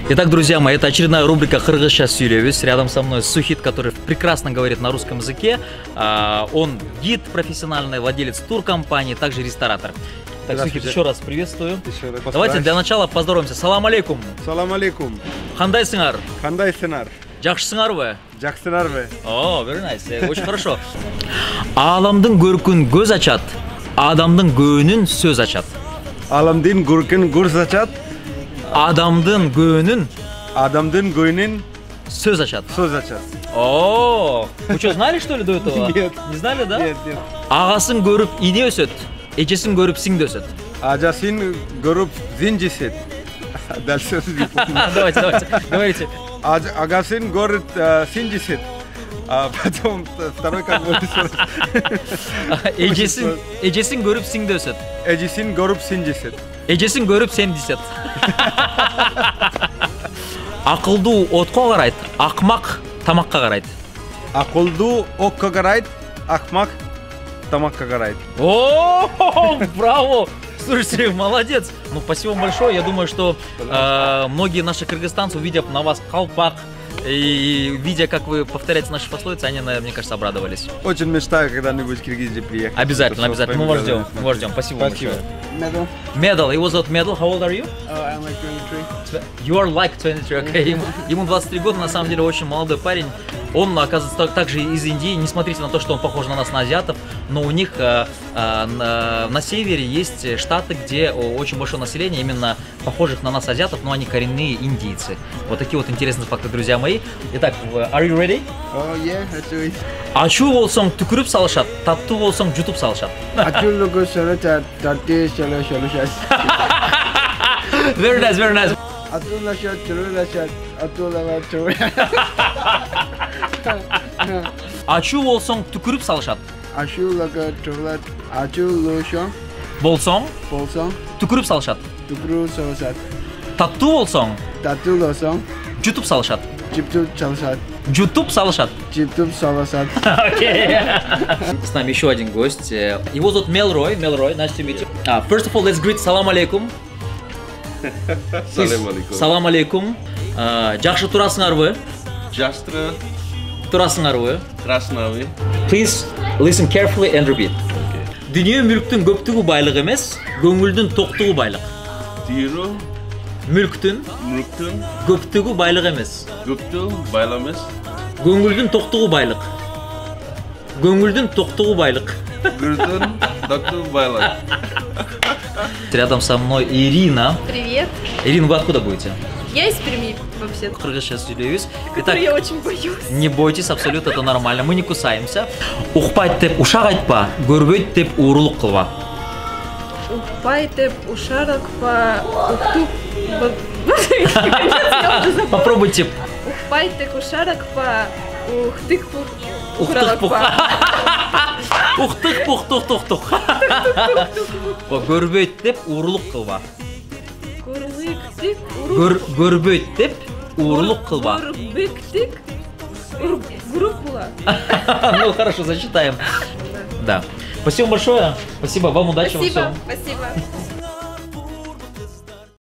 Итак, друзья мои, это очередная рубрика «Кыргызча сүйлөбүз». Рядом со мной Сухит, который прекрасно говорит на русском языке. Он гид профессиональный, владелец туркомпании, также ресторатор. Так, Сухит, еще раз приветствую. Давайте для начала поздороваемся. Салам алейкум. Салам алейкум. Кандайсыңар? Кандайсыңар? Жакшысыңарбы? Жакшысыңарбы? О, very nice. Очень хорошо. Аламдын көркүн көз ачат, адамдын көөнүн сөз ачат. Аламдын көркүн көз ачат, адамдын көөнүн сөз ачат. Сөз ачат. О, вы что, знали, что ли, до этого? Нет. Не знали, да? Нет. Агасын көрүп ине өсөт, эжесин көрүп сиңди өсөт. Ажасын көрүп зинжи өсөт. Дальше. Давайте, говорите. Агасын көрүп синжи өсөт. А потом второй как будет? Эжесин көрүп сиңди өсөт. Эжесин көрүп синжи өсөт. Эжесин көрүп сен десет. Акылдуу отко карайт, акмак тамакка карайт. Акылдуу окко карайт, акмак тамакка карайт. О, браво! Слушайте, молодец. Ну, спасибо вам большое. Я думаю, что многие наши кыргызстанцы, увидев на вас колпак и видя, как вы повторяете наши пословицы, они, мне кажется, обрадовались. Очень мечтаю когда-нибудь в Киргизию приехать. Обязательно. Мы вас ждем. Спасибо вам большое. Медал. Его зовут Медал. How old are you? I'm like 23. You are like 23, okay. Ему 23 года, на самом деле, очень молодой парень. Он, оказывается, также из Индии. Не смотрите на то, что он похож на нас, на азиатов, но у них на севере есть штаты, где очень большое население именно похожих на нас азиатов, но они коренные индийцы. Вот такие вот интересные факты, друзья мои. Итак, are you ready? Oh yeah, let's do it. Ачуу болсоң түкүрүп салышат, таттуу болсоң жутуп салышат. Ачуулугу салышат, таттуу салышат. Very nice, very nice. Атуулашат, чурулашат, атуулава чурулашат. Ачуу болсоң түкүрүп салышат. Ачуулага чурулат, ачуулушоң Болсоң түкүрүп салышат. түкүрүп салышат. Таттуу болсоң Таттуулосоң жутуп салышат. жиптуп салышат. Жутуп салышат. Жиптуп салышат. Окей. С нами еще один гость. Его зовут Мелрой. Nice to meet you. First of all, let's greet Салам алейкум. Салам алейкум. Жакшы турасыңарбы? Жакшы Турасыңарбы? турасыңарбы? Please listen carefully and repeat. Дүние мүлктүн көптүгү байлык эмес, көңүлдүн токтугу байлык. Дүйрө Мүлктүн көптүгү байлык эмес, байлык эмес. көңүлдүн токтугу байлык. Көңүлдүн токтугу байлык. Көңүлдүн токтугу байлык. Рядом со мной Ирина. Привет. Ирина, вы откуда будете? Я из Перми, вообще. Кыргызча сүйлөйбүз. Итак, я очень боюсь. Не бойтесь, абсолютно это нормально. Мы не кусаемся. Укпайт деп ушак айтпа, көрбөйт деп уурулук кылба. Укпай деп ушаракпа, уктуп. Попробуйте. Укпай деп ушаракпа, ухтык-пух. Уктык-пух-тух-тух-тух. Көрбөйт деп уурулук кылба. Көрбөйт деп уурулук кылба. Ну хорошо, зачитаем. Да. Спасибо большое. Спасибо вам, удачи вам. Спасибо.